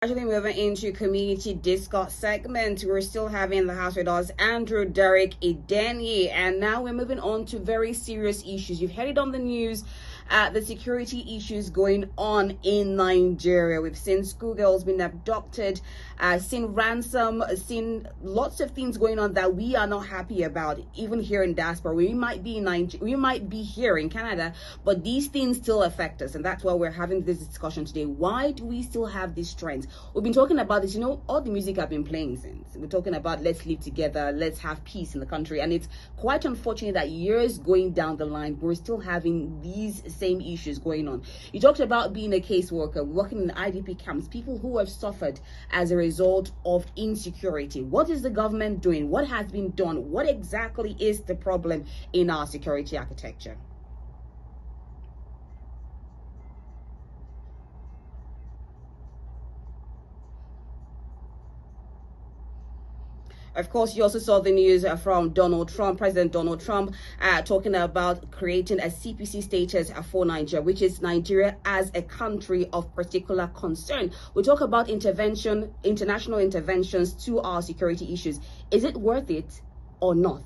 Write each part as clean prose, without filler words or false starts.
Actually, moving into community discourse segment, we're still having the house with us Andrew, Derrick, Idenyi, and now we're moving on to very serious issues. You've heard it on the news, the security issues going on in Nigeria. We've seen schoolgirls being abducted, seen ransom, seen lots of things going on that we are not happy about. Even here in diaspora, we might be in Nigeria, we might be here in Canada, but these things still affect us, and that's why we're having this discussion today. Why do we still have these trends? We've been talking about this, all the music I've been playing since. We're talking about let's live together, let's have peace in the country. And it's quite unfortunate that years going down the line, we're still having these same issues going on. You talked about being a caseworker, working in IDP camps, people who have suffered as a result of insecurity. What is the government doing? What has been done? What exactly is the problem in our security architecture? Of course, you also saw the news from President Donald Trump, talking about creating a CPC status for Nigeria, which is Nigeria as a country of particular concern. We talk about international interventions to our security issues. Is it worth it or not?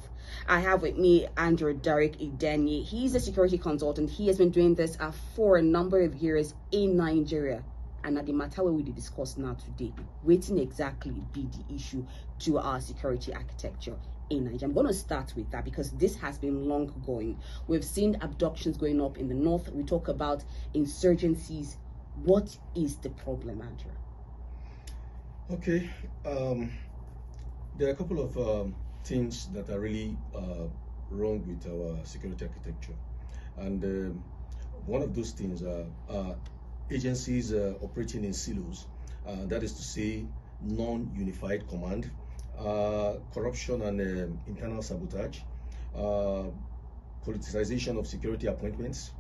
I have with me Andrew, Derrick, Idenyi. He's a security consultant. He has been doing this for a number of years in Nigeria. And at the matter we will discuss now today, waiting exactly be the issue to our security architecture in Nigeria. I'm going to start with that because this has been long going. We've seen abductions going up in the north. We talk about insurgencies. What is the problem, Andrew? Okay, there are a couple of things that are really wrong with our security architecture, and one of those things are agencies operating in silos, that is to say non-unified command, corruption and internal sabotage, politicization of security appointments,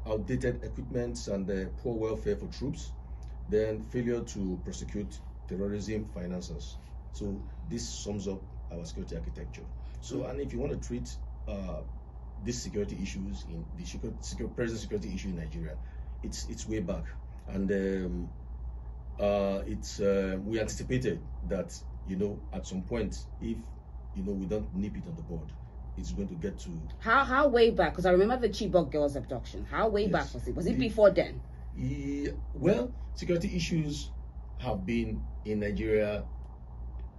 outdated equipment and poor welfare for troops, then failure to prosecute terrorism financiers. So this sums up our security architecture. So, and if you want to treat these security issues in the present security issue in Nigeria, it's way back, and we anticipated that at some point, if we don't nip it on the board, it's going to get to how way back, because I remember the Chibok girls abduction. How way back was it before then? Well, security issues have been in Nigeria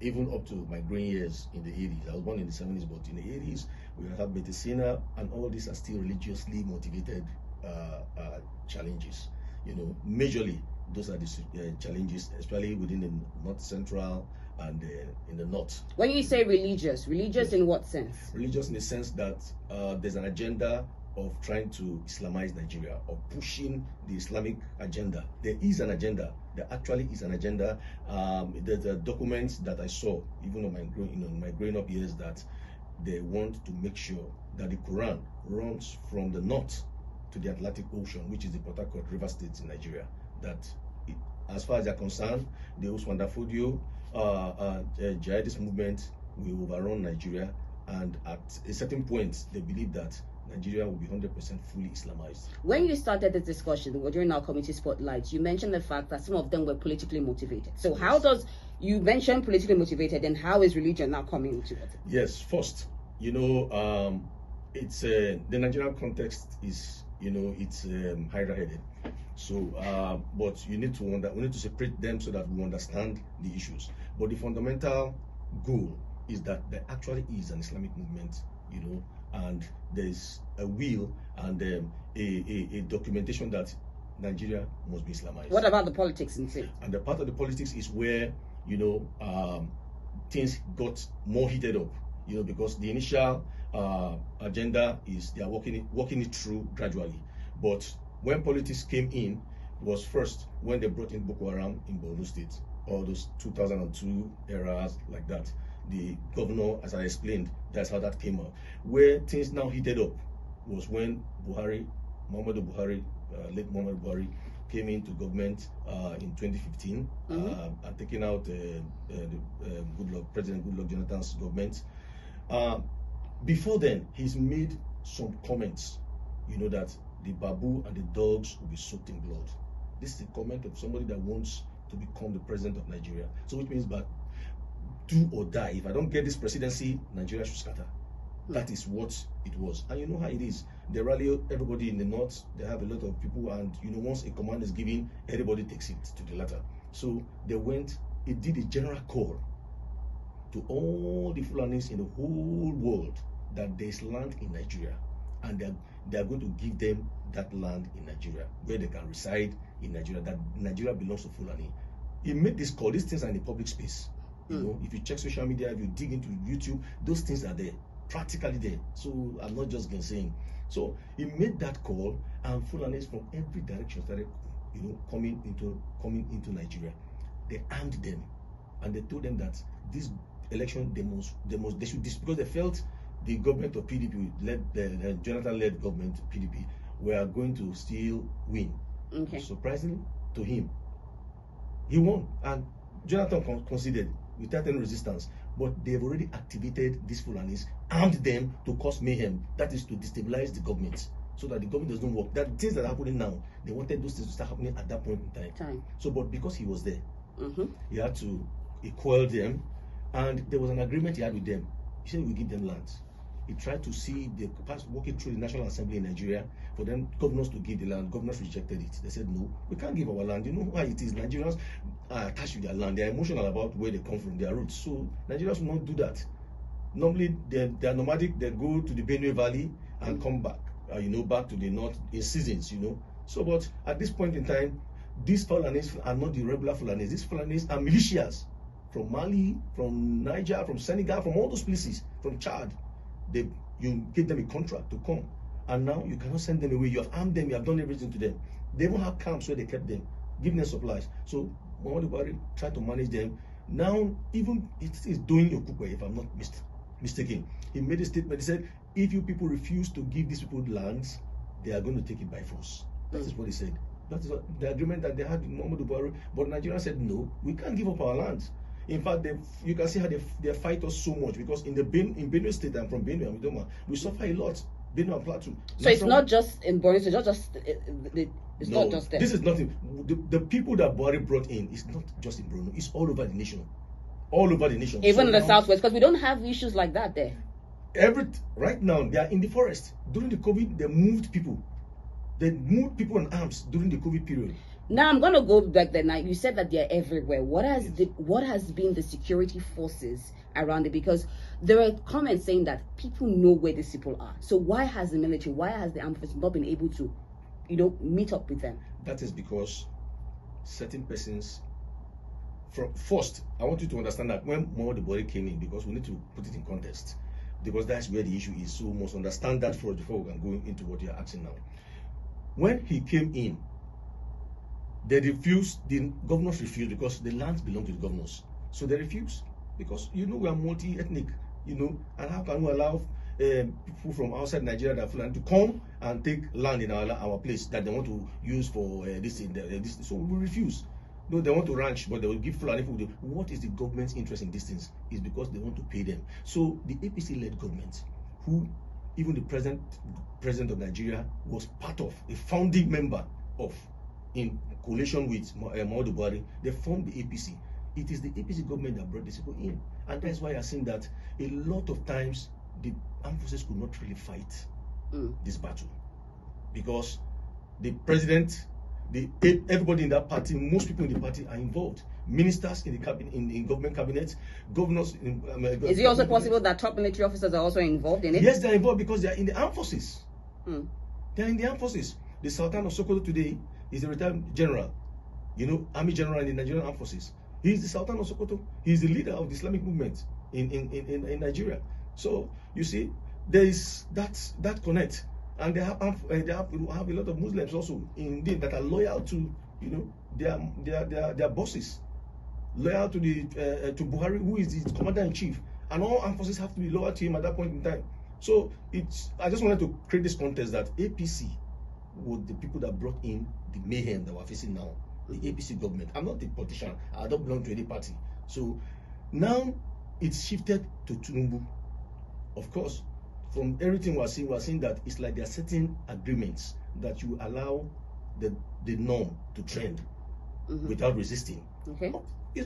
even up to my growing years in the 80s. I was born in the 70s, but in the 80s we had medicina, and all these are still religiously motivated challenges. Majorly those are the challenges, especially within the north central and in the north. When you say religious yes. In what sense? Religious in the sense that there's an agenda of trying to Islamize Nigeria, or pushing the Islamic agenda. There is an agenda. There actually is an agenda. There's documents that I saw even on my growing up years that they want to make sure that the Quran runs from the north to the Atlantic Ocean, which is the Port Harcourt River State in Nigeria. That as far as they're concerned, the Uswandafodio jihadist movement will overrun Nigeria, and at a certain point they believe that Nigeria will be 100% fully Islamized. When you started the discussion during our community spotlights, you mentioned the fact that some of them were politically motivated. So yes. How does you mention politically motivated, and how is religion now coming into it? Yes, first, it's the Nigerian context is it's hierarchical. So, but we need to separate them so that we understand the issues. But the fundamental goal is that there actually is an Islamic movement, and there's a will and a documentation that Nigeria must be Islamized. What about the politics in it? And the part of the politics is where things got more heated up, because the initial agenda is they are working it through gradually. But when politics came in, was first when they brought in Boko Haram in Borno State, all those 2002 eras like that. The governor, as I explained, that's how that came out. Where things now heated up was when late Muhammadu Buhari came into government in 2015, and taking out President Goodluck Jonathan's government. Before then, he's made some comments, that the baboon and the dogs will be soaked in blood. This is a comment of somebody that wants to become the president of Nigeria. So which means that do or die. If I don't get this presidency, Nigeria should scatter. That is what it was. And you know how it is. They rally everybody in the north. They have a lot of people, and you know, once a command is given, everybody takes it to the latter. So they went, it did a general call to all the Fulanis in the whole world that there's land in Nigeria, and they are going to give them that land in Nigeria, where they can reside in Nigeria, that Nigeria belongs to Fulani. He made this call. These things are in the public space. You know, if you check social media, if you dig into YouTube, those things are there, practically there. So I'm not just saying. So he made that call, and Fulanis from every direction started, you know, coming into Nigeria. They armed them, and they told them that this election they should because they felt the government of PDP led the Jonathan-led government PDP were going to still win. Okay. Surprisingly to him, he won, and Jonathan conceded without any resistance. But they've already activated these Fulanis, armed them to cause mayhem. That is to destabilize the government, so that the government doesn't work. That things that are happening now, they wanted those things to start happening at that point in time. So, but because he was there, he quelled them, and there was an agreement he had with them. He said, "We give them lands." He tried to see the working through the National Assembly in Nigeria for them governors to give the land. Governors rejected it. They said, "No, we can't give our land." You know why it is? Nigerians are attached to their land. They are emotional about where they come from, their roots. So Nigerians will not do that. Normally, they are nomadic. They go to the Benue Valley and come back, you know, back to the north in seasons, you know. So, but at this point in time, these Fulanis are not the regular Fulanis. These Fulanis are militias from Mali, from Niger, from Senegal, from all those places, from Chad. You give them a contract to come, and now you cannot send them away. You have armed them, you have done everything to them. They even have camps where they kept them, giving them supplies. So Muhammadu Buhari tried to manage them. Now, even it is doing Okukwe, if I'm not mistaken. He made a statement. He said, if you people refuse to give these people lands, they are going to take it by force. That is what he said. That is what, the agreement that they had with Muhammadu Buhari. But Nigeria said, no, we can't give up our lands. In fact, you can see how they fight us so much, because in Benue State, I'm from Benue, and we suffer a lot. Benue and Plateau. So it's not just in Borno, it's not just there. This is nothing. The people that Buhari brought in is not just in Borno, it's all over the nation. All over the nation. Even in the southwest, because we don't have issues like that there. Right now, they are in the forest. During the COVID, they moved people. They moved people in arms during the COVID period. Now I'm gonna go back there. Now you said that they're everywhere. What has been the security forces around it? Because there are comments saying that people know where these people are. So why has the military, why has the armed forces not been able to, you know, meet up with them? That is because certain persons. First, I want you to understand that when Muhammadu Buhari came in, because we need to put it in context, because that's where the issue is. So we must understand that first before we can go into what you're asking now. When he came in, they refused, the governors refused, because the lands belong to the governors. So they refused, because, you know, we are multi-ethnic, you know, and how can we allow people from outside Nigeria that Fulani to come and take land in our place that they want to use for this. So we refuse. No, they want to ranch, but they will give Fulani people. What is the government's interest in these things? Is because they want to pay them. So the APC-led government, who even the president of Nigeria was part of, a founding member of, in coalition with Muhammadu Buhari, they formed the APC. It is the APC government that brought these people in, and that's why I've seen that a lot of times the armed forces could not really fight this battle, because the president, everybody in that party, most people in the party are involved. Ministers in the cabinet, in government cabinets, governors. Is it also possible that top military officers are also involved in it? Yes, they're involved, because they are in the armed forces. They are in the armed forces. The Sultan of Sokoto today is a retired general, you know, army general in the Nigerian armed forces. He is the Sultan of Sokoto. He is the leader of the Islamic movement in Nigeria. So you see, there is that connect, and they have a lot of Muslims also indeed that are loyal to, you know, their bosses, loyal to to Buhari, who is the commander-in-chief, and all armed forces have to be loyal to him at that point in time. So I just wanted to create this context that APC were the people that brought in the mayhem that we're facing now. The APC government. I'm not a politician. I don't belong to any party. So now it's shifted to Tinubu. Of course, from everything we're seeing that it's like there are certain agreements that you allow the norm to trend. without resisting. Okay.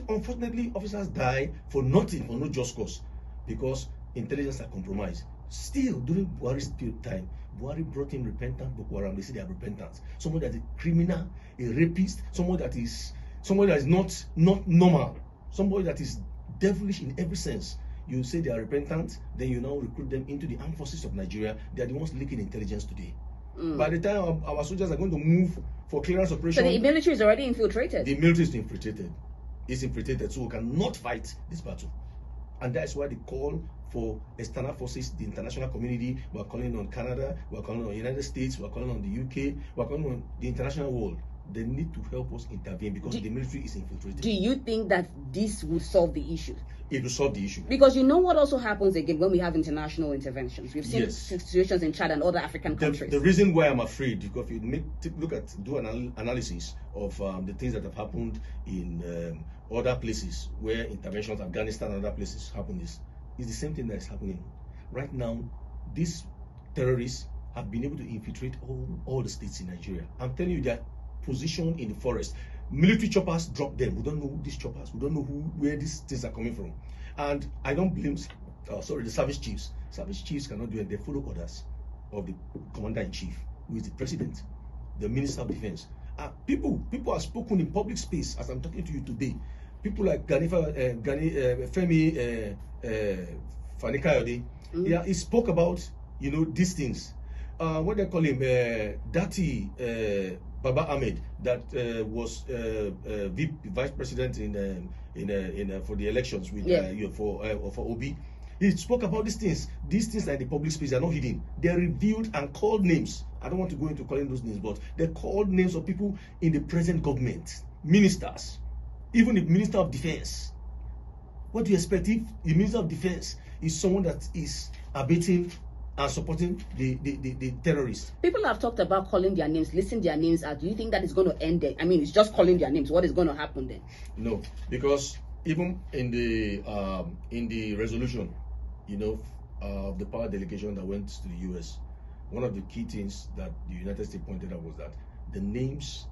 Unfortunately, officers die for nothing, for no just cause, because intelligence are compromised. Still, during Buhari's time, Buhari brought in repentant Boko Haram. They say they are repentant. Someone that is a criminal, a rapist, someone that is not normal, somebody that is devilish in every sense. You say they are repentant, then you now recruit them into the armed forces of Nigeria. They are the ones leaking intelligence today. By the time our soldiers are going to move for clearance operation, so the military is already infiltrated. The military is infiltrated. It's infiltrated, so we cannot fight this battle. And that's why they call for external forces, the international community. We're calling on Canada, we're calling on the United States, we're calling on the UK, we're calling on the international world. They need to help us intervene because the military is infiltrated. Do you think that this would solve the issue? It will solve the issue. Because you know what also happens again when we have international interventions. We've seen situations in Chad and other African countries. The reason why I'm afraid, because if you do an analysis of the things that have happened in other places where interventions, Afghanistan and other places happen, is the same thing that is happening. Right now, these terrorists have been able to infiltrate all the states in Nigeria. I'm telling you, they're positioned in the forest. Military choppers drop them. We don't know these choppers. We don't know where these things are coming from. And I don't blame, the service chiefs. Service chiefs cannot do it. They follow orders of the commander-in-chief, who is the president, the minister of defense. People have spoken in public space as I'm talking to you today. People like Femi Fanikayode, he spoke about these things. What they call him, Dati Baba Ahmed, that was vice president for the elections with for Obi. He spoke about these things. These things are in the public space. They are not hidden. They are revealed and called names. I don't want to go into calling those names, but they called names of people in the present government, ministers, even the minister of defense. What do you expect if the minister of defense is someone that is abating and supporting the terrorists? People have talked about calling their names, listing their names out. Do you think that is going to end there? I mean, it's just calling their names. What is going to happen then? No, because even in the resolution, of the power delegation that went to the US, one of the key things that the United States pointed out was that the names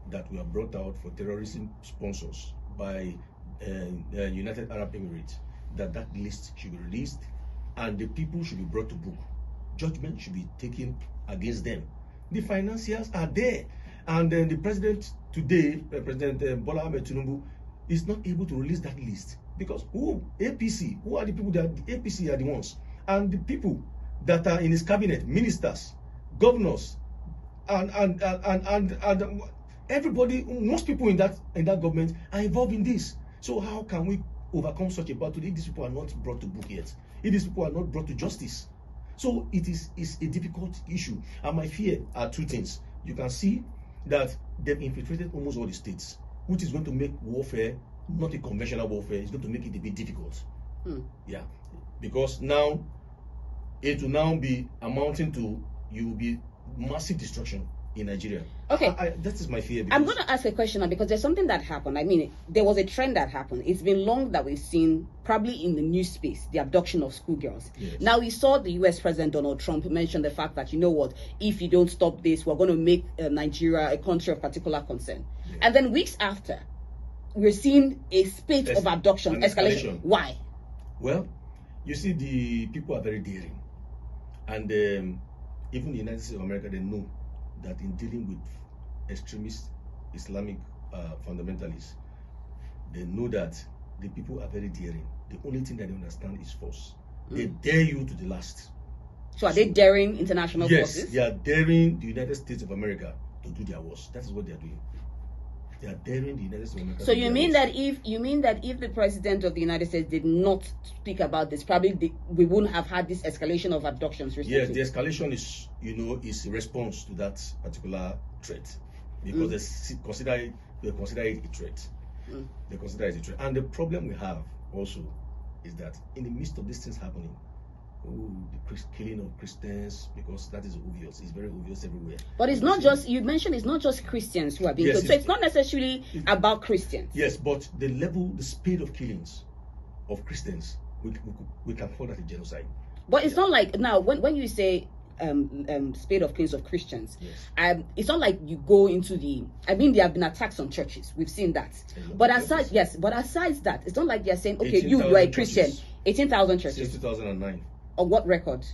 that were brought out for terrorism sponsors by the United Arab Emirates, that list should be released and the people should be brought to book. Judgment should be taken against them. The financiers are there, and then the president today, President Bola Ahmed Tinubu, is not able to release that list because APC? Who are the people that the APC are the ones? And the people that are in his cabinet, ministers, governors, and everybody, most people in that government are involved in this. So how can we overcome such a battle if these people are not brought to book yet? If these people are not brought to justice? So it's a difficult issue. And my fear are two things. You can see that they've infiltrated almost all the states, which is going to make warfare not a conventional warfare. It's going to make it a bit difficult. Yeah, because now it will now be amounting to massive destruction in Nigeria. Okay, that is my fear. I'm going to ask a question now because there's something that happened. I mean, there was a trend that happened. It's been long that we've seen, probably in the news space, the abduction of schoolgirls. Yes. Now we saw the US President Donald Trump mention the fact that, if you don't stop this, we're going to make Nigeria a country of particular concern. Yes. And then weeks after, we're seeing a spate of abduction, escalation. Why? Well, you see, the people are very daring. And even the United States of America, they know that in dealing with extremist Islamic fundamentalists, they know that the people are very daring. The only thing that they understand is force. They dare you to the last. So are they daring international forces? Yes, they are daring the United States of America to do their worst. That is what they are doing. They are daring the United States of America. So you mean that if the president of the United States did not speak about this, probably we wouldn't have had this escalation of abductions recently? Yes, the escalation is is a response to that particular threat, because they consider it a threat. They consider it a threat. And the problem we have also is that in the midst of these things happening, the killing of Christians, because that is obvious. It's very obvious everywhere. But it's not just, you mentioned it's not just Christians who are being killed. So it's not necessarily about Christians. Yes, but the speed of killings of Christians, we can call that a genocide. But it's not like, now, when you say spade of claims of Christians. Yes. It's not like you go into the. I mean, there have been attacks on churches. We've seen that. But aside that, it's not like they're saying, okay, you are a Christian. 18,000 churches since 2009. On what record?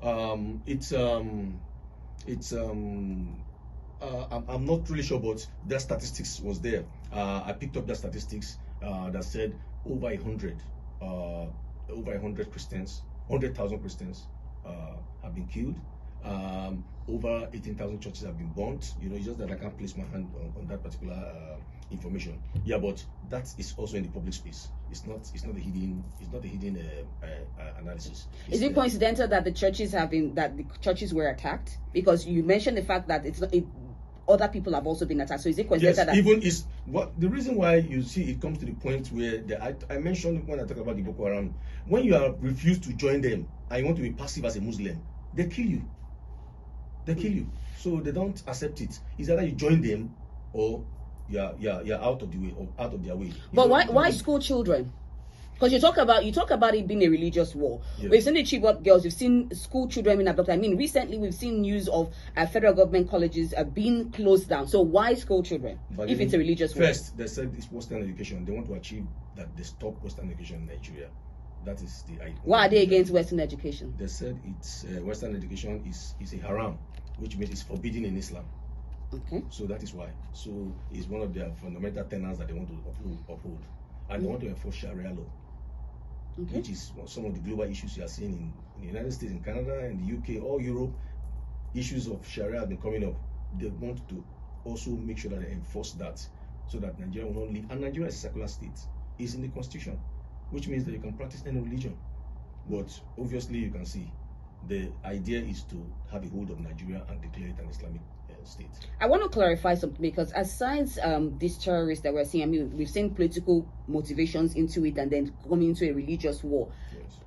I'm not really sure, but that statistics was there. I picked up that statistics that said over 100 Christians, 100,000 Christians have been killed. Over 18,000 churches have been burnt. You know, it's just that I can't place my hand on that particular information. Yeah, but that is also in the public space. It's not a hidden analysis. Is it coincidental that the churches were attacked? Because you mentioned the fact that other people have also been attacked. So is it coincidental? Yes, the reason why you see it comes to the point where I mentioned when I talk about the Boko Haram, when you are refused to join them and you want to be passive as a Muslim, they kill you. They kill you. So they don't accept it. It's either you join them or you're out of the way or out of their way. But why school children? Because you talk about it being a religious war. Yes. We've seen the Chibok girls, we've seen school children being abducted. I mean, recently we've seen news of federal government colleges being closed down. So why school children if it's a religious war? First, they said it's Western education. They want to achieve that they stop Western education in Nigeria. That is the idea. Why are they against Western education? They said it's Western education is a haram, which means it's forbidden in Islam. Okay. So that is why. So it's one of their fundamental tenets that they want to uphold. And they want to enforce Sharia law. Okay. Which is some of the global issues you are seeing in the United States, in Canada, in the UK, or Europe. Issues of Sharia have been coming up. They want to also make sure that they enforce that, so that Nigeria will not live. And Nigeria is a secular state. It's in the constitution, which means that you can practice any religion. But obviously, you can see the idea is to have a hold of Nigeria and declare it an Islamic state. I want to clarify something, because aside these terrorists that we're seeing, I mean, we've seen political motivations into it and then coming into a religious war. Yes.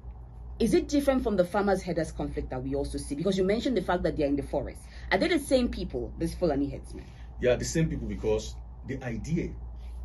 Is it different from the farmers' herders conflict that we also see? Because you mentioned the fact that they're in the forest. Are they the same people, these Fulani headsmen? Yeah, the same people, because the idea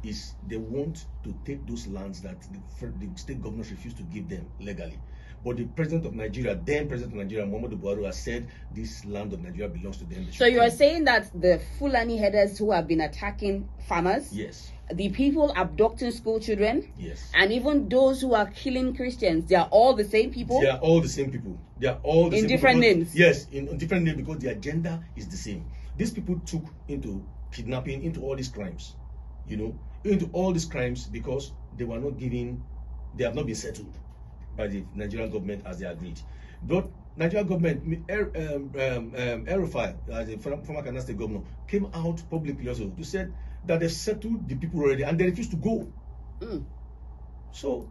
is they want to take those lands that the state governors refuse to give them legally. But the president of Nigeria, then president of Nigeria, Muhammadu Buhari, has said this land of Nigeria belongs to them. So you are saying that the Fulani herders who have been attacking farmers, yes, the people abducting school children, yes, and even those who are killing Christians, they are all the same people? They are all the same people. They are all the same people. In different names? Yes, in different names, because the agenda is the same. These people took into kidnapping, into all these crimes, you know, into all these crimes because they have not been settled by the Nigerian government as they agreed. But Nigerian government, Rufai, as a former Canada State governor, came out publicly also to say that they settled the people already and they refused to go. So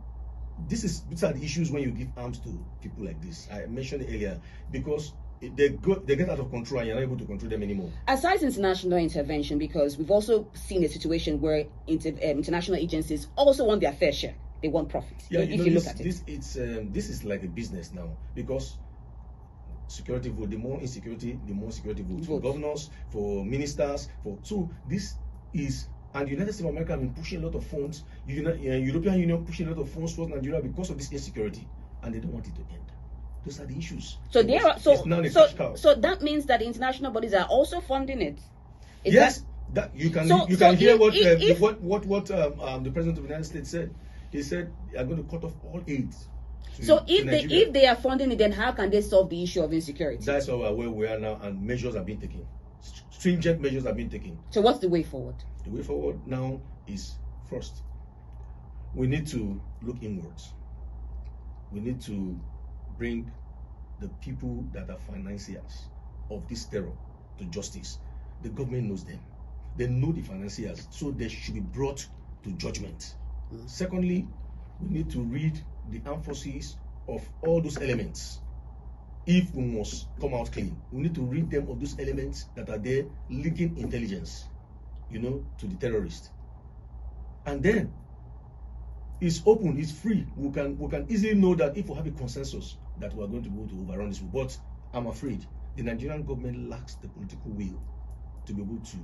these are the issues when you give arms to people like this. I mentioned it earlier, because they get out of control and you're not able to control them anymore. Aside international intervention, because we've also seen a situation where international agencies also want their fair share. They want profit. Yeah, if you look at it. This is like a business now, because security vote, the more insecurity, the more security votes. For governors, for ministers, so this is, and the United States of America have been pushing a lot of funds, European Union pushing a lot of funds towards Nigeria because of this insecurity, and they don't want it to end. Those are the issues. So so that means that the international bodies are also funding it. Yes, that you can hear what the president of the United States said. He said, "I'm going to cut off all aid." So if they are funding it, then how can they solve the issue of insecurity? That's where we are now, and measures are being taken. Stringent measures are being taken. So what's the way forward? The way forward now is, first, we need to look inwards. We need to bring the people that are financiers of this terror to justice. The government knows them. They know the financiers, so they should be brought to judgment. Secondly, we need to read the armed forces of all those elements. If we must come out clean, we need to read them of those elements that are there linking intelligence, to the terrorists. And then it's open, it's free. We can easily know that if we have a consensus that we are going to be able to overrun this. But I'm afraid the Nigerian government lacks the political will to be able to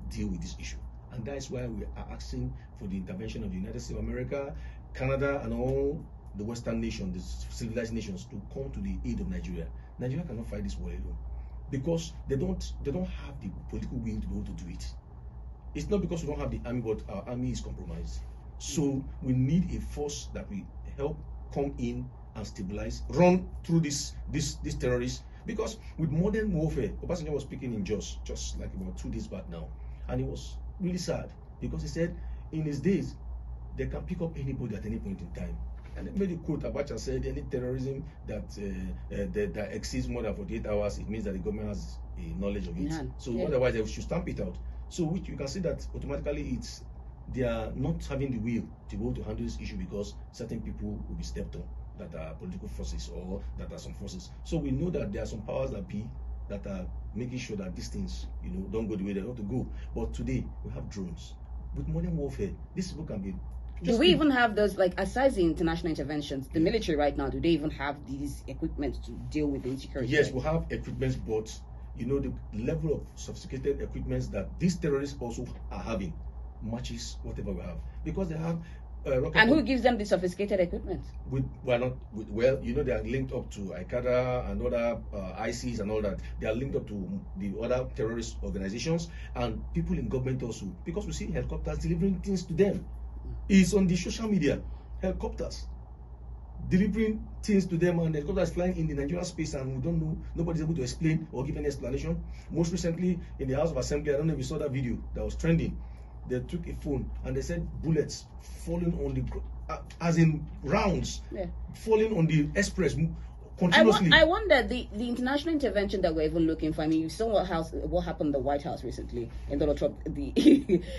deal with this issue. And that is why we are asking for the intervention of the United States of America, Canada, and all the Western nations, the civilized nations, to come to the aid of Nigeria. Nigeria cannot fight this war alone because they don't have the political will to be able to do it. It's not because we don't have the army, but our army is compromised. So we need a force that will help come in and stabilize, run through this terrorists. Because with modern warfare, Obasanjo was speaking in just like about 2 days back now, and it was really sad because he said in his days they can pick up anybody at any point in time. And they made a quote. Abacha said any terrorism that exceeds more than 48 hours, it means that the government has a knowledge of it. So otherwise they should stamp it out. So which you can see that automatically they are not having the will to be able to handle this issue because certain people will be stepped on that are political forces or that are some forces. So we know that there are some powers that are making sure that these things, don't go the way they ought to go. But today we have drones. With modern warfare, these people can be. Do we even have those, like, aside the international interventions, the military right now, do they even have these equipment to deal with the insecurity? Yes, we have equipment, but the level of sophisticated equipments that these terrorists also are having matches whatever we have, because they have and who gives them the sophisticated equipment? They are linked up to Al-Qaeda and other ISIS and all that. They are linked up to the other terrorist organizations and people in government also, because we see helicopters delivering things to them. It's on the social media, helicopters delivering things to them, and helicopters flying in the Nigerian space, and we don't know, nobody's able to explain or give any explanation. Most recently in the House of Assembly, I don't know if you saw that video that was trending. They took a phone and they said bullets falling on the as in rounds, falling on the express continuously. I wonder the international intervention that we're even looking for. I mean, you saw what happened in the White House recently in Donald Trump, the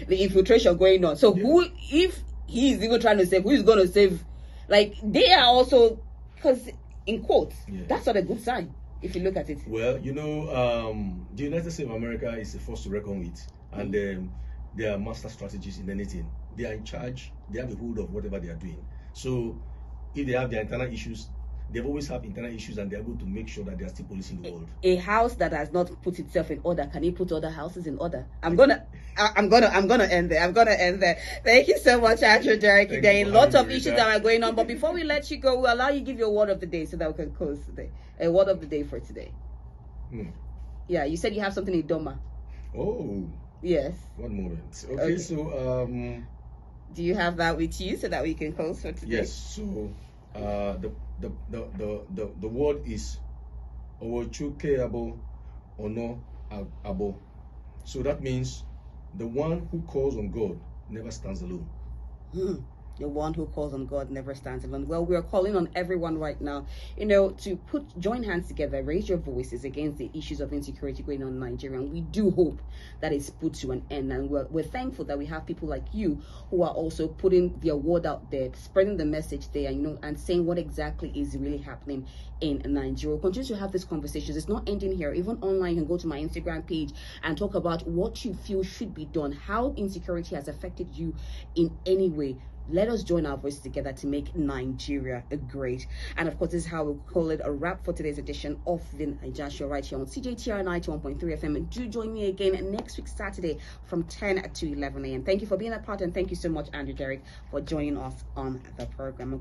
the infiltration going on. So who, if he's even trying to save, who is going to save? Like, they are also, because in quotes, that's not a good sign if you look at it. Well, the United States of America is a force to reckon with, and they are master strategists in anything. They are in charge. They have a hold of whatever they are doing. So if they have their internal issues, they always have internal issues, and they're able to make sure that they are still policing the world. A house that has not put itself in order, can it put other houses in order? I'm gonna end there. I'm gonna end there. Thank you so much, Andrew, Derrick. There are lots of issues that are going on, but before we let you go, we'll allow you to give your word of the day so that we can close today. A word of the day for today. Yeah, you said you have something in Doma. Oh. Yes. 1 moment. Okay. So do you have that with you so that we can close for today? Yes. So the word is Owochuke abo ono abo. So that means the one who calls on God never stands alone. The one who calls on God never stands alone. Well, we are calling on everyone right now, to join hands together, raise your voices against the issues of insecurity going on in Nigeria. And we do hope that it's put to an end. And we're thankful that we have people like you who are also putting their word out there, spreading the message there, and saying what exactly is really happening in Nigeria. We'll continue to have these conversations. It's not ending here. Even online, you can go to my Instagram page and talk about what you feel should be done, how insecurity has affected you in any way. Let us join our voices together to make Nigeria great. And of course, this is how we'll call it a wrap for today's edition of the Naija Show right here on CJTR 91.3 FM. And do join me again next week, Saturday, from 10 to 11 a.m. Thank you for being a part, and thank you so much, Andrew Derrick, for joining us on the program.